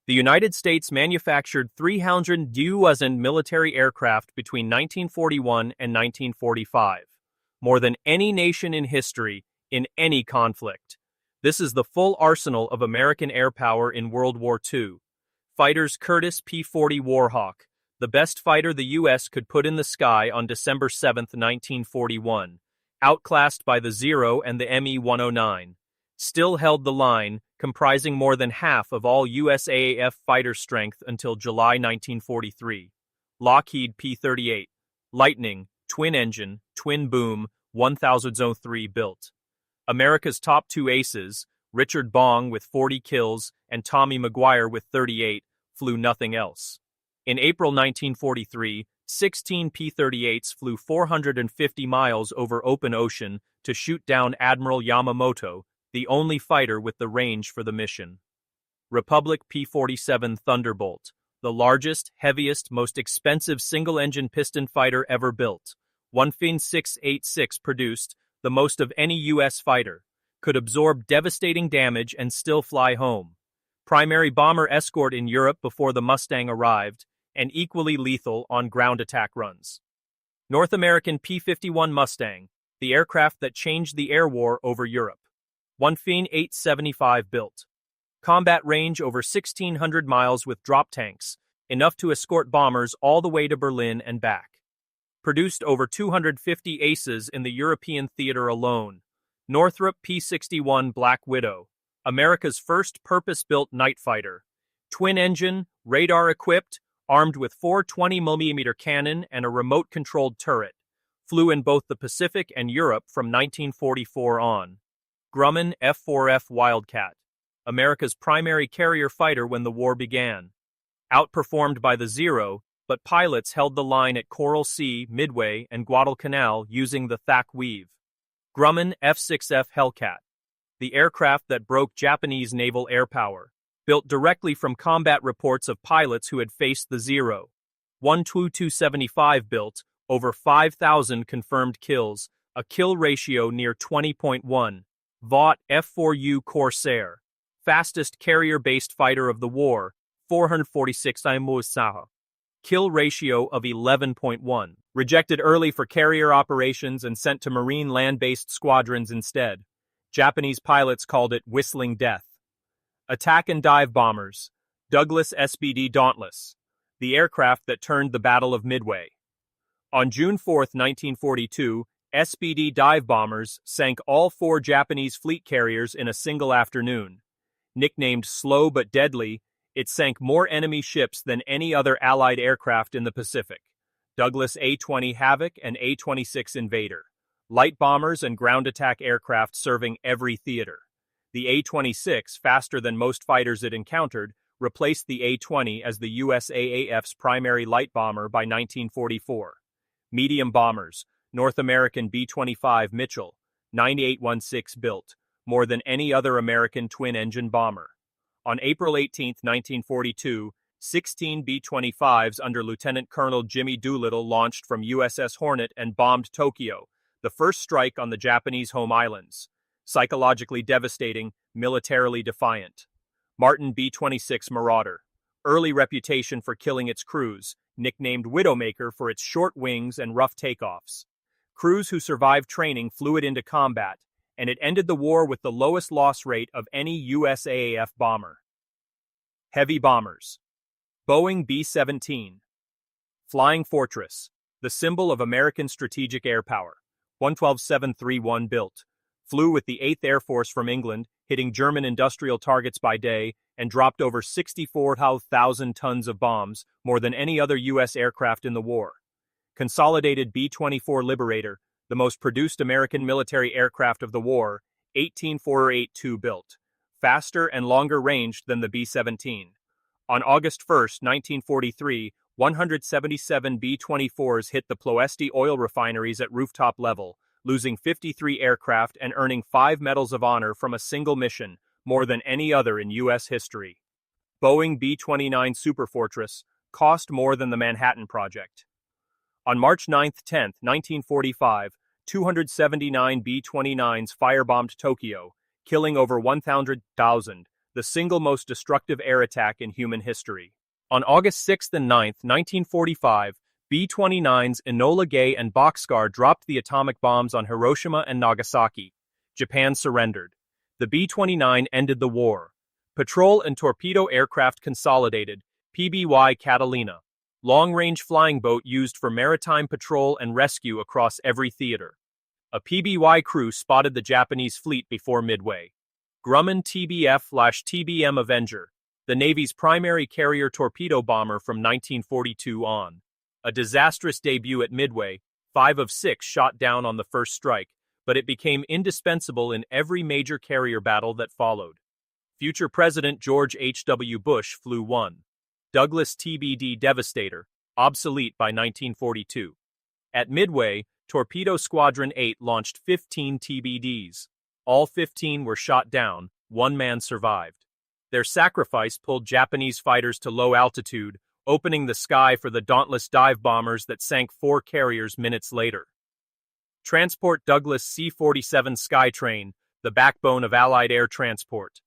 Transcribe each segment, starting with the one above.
The United States manufactured 300,000 military aircraft between 1941 and 1945, more than any nation in history in any conflict. This is the full arsenal of American air power in World War II. Fighters Curtiss P-40 Warhawk, the best fighter the U.S. could put in the sky on December 7, 1941, outclassed by the Zero and the Me-109, still held the line, comprising more than half of all USAAF fighter strength until July 1943. Lockheed P-38 Lightning, twin-engine, twin-boom, 1003 built. America's top two aces, Richard Bong with 40 kills and Tommy Maguire with 38, flew nothing else. In April 1943, 16 P-38s flew 450 miles over open ocean to shoot down Admiral Yamamoto, the only fighter with the range for the mission. Republic P-47 Thunderbolt, the largest, heaviest, most expensive single-engine piston fighter ever built. One Fin 686 produced, the most of any U.S. fighter, could absorb devastating damage and still fly home. Primary bomber escort in Europe before the Mustang arrived, and equally lethal on ground attack runs. North American P-51 Mustang, the aircraft that changed the air war over Europe. One Fin 875 built. Combat range over 1,600 miles with drop tanks, enough to escort bombers all the way to Berlin and back. Produced over 250 aces in the European theater alone. Northrop P-61 Black Widow, America's first purpose-built night fighter. Twin-engine, radar-equipped, armed with 4 20mm cannon and a remote-controlled turret. Flew in both the Pacific and Europe from 1944 on. Grumman F4F Wildcat, America's primary carrier fighter when the war began. Outperformed by the Zero, but pilots held the line at Coral Sea, Midway, and Guadalcanal using the THAC weave. Grumman F6F Hellcat, the aircraft that broke Japanese naval air power, built directly from combat reports of pilots who had faced the Zero. One Tu-275 built, over 5,000 confirmed kills, a kill ratio near 20.1. Vought F-4U Corsair, fastest carrier-based fighter of the war, 446 Saha. Kill ratio of 11.1. Rejected early for carrier operations and sent to marine land-based squadrons instead. Japanese pilots called it Whistling Death. Attack and dive bombers. Douglas SBD Dauntless, the aircraft that turned the Battle of Midway. On June 4, 1942, SBD dive bombers sank all 4 Japanese fleet carriers in a single afternoon. Nicknamed Slow but Deadly, it sank more enemy ships than any other Allied aircraft in the Pacific. Douglas A-20 Havoc and A-26 Invader. Light bombers and ground attack aircraft serving every theater. The A-26, faster than most fighters it encountered, replaced the A-20 as the USAAF's primary light bomber by 1944. Medium bombers. North American B-25 Mitchell, 9816 built, more than any other American twin-engine bomber. On April 18, 1942, 16 B-25s under Lieutenant Colonel Jimmy Doolittle launched from USS Hornet and bombed Tokyo, the first strike on the Japanese home islands. Psychologically devastating, militarily defiant. Martin B-26 Marauder, early reputation for killing its crews, nicknamed Widowmaker for its short wings and rough takeoffs. Crews who survived training flew it into combat, and it ended the war with the lowest loss rate of any USAAF bomber. Heavy bombers. Boeing B-17. Flying Fortress, the symbol of American strategic air power. 112-731 built. Flew with the 8th Air Force from England, hitting German industrial targets by day, and dropped over 64,000 tons of bombs, more than any other U.S. aircraft in the war. Consolidated B-24 Liberator, the most produced American military aircraft of the war, 18482 built. Faster and longer ranged than the B-17. On August 1, 1943, 177 B-24s hit the Ploesti oil refineries at rooftop level, losing 53 aircraft and earning 5 Medals of Honor from a single mission, more than any other in U.S. history. Boeing B-29 Superfortress cost more than the Manhattan Project. On March 9-10, 1945, 279 B-29s firebombed Tokyo, killing over 1,000. The the single most destructive air attack in human history. On August 6th and 9th, 1945, B-29s Enola Gay and Boxcar dropped the atomic bombs on Hiroshima and Nagasaki. Japan surrendered. The B-29 ended the war. Patrol and torpedo aircraft consolidated. PBY Catalina. Long-range flying boat used for maritime patrol and rescue across every theater. A PBY crew spotted the Japanese fleet before Midway. Grumman TBF/TBM Avenger, the Navy's primary carrier torpedo bomber from 1942 on. A disastrous debut at Midway, 5 of 6 shot down on the first strike, but it became indispensable in every major carrier battle that followed. Future President George H.W. Bush flew one. Douglas TBD Devastator, obsolete by 1942. At Midway, Torpedo Squadron 8 launched 15 TBDs. All 15 were shot down, one man survived. Their sacrifice pulled Japanese fighters to low altitude, opening the sky for the dauntless dive bombers that sank 4 carriers minutes later. Transport Douglas C-47 Skytrain, the backbone of Allied air transport.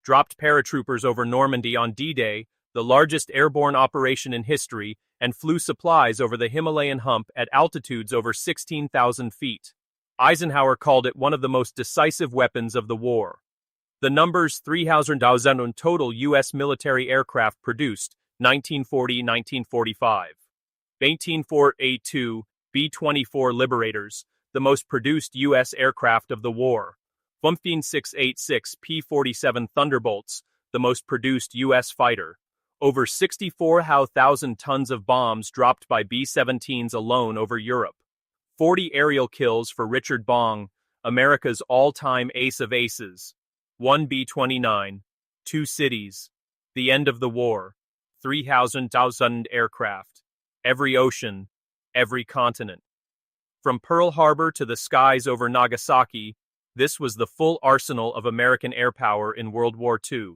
Dropped paratroopers over Normandy on D-Day, the largest airborne operation in history, and flew supplies over the Himalayan hump at altitudes over 16,000 feet. Eisenhower called it one of the most decisive weapons of the war. The numbers 3,000 in total U.S. military aircraft produced, 1940-1945. 18-4A2, B-24 Liberators, the most produced U.S. aircraft of the war. 15-686 P-47 Thunderbolts, the most produced U.S. fighter. Over 64,000 tons of bombs dropped by B-17s alone over Europe. 40 aerial kills for Richard Bong, America's all-time ace of aces. 1 B-29, 2 cities. The end of the war. 3,000 aircraft. Every ocean, every continent. From Pearl Harbor to the skies over Nagasaki, this was the full arsenal of American air power in World War II.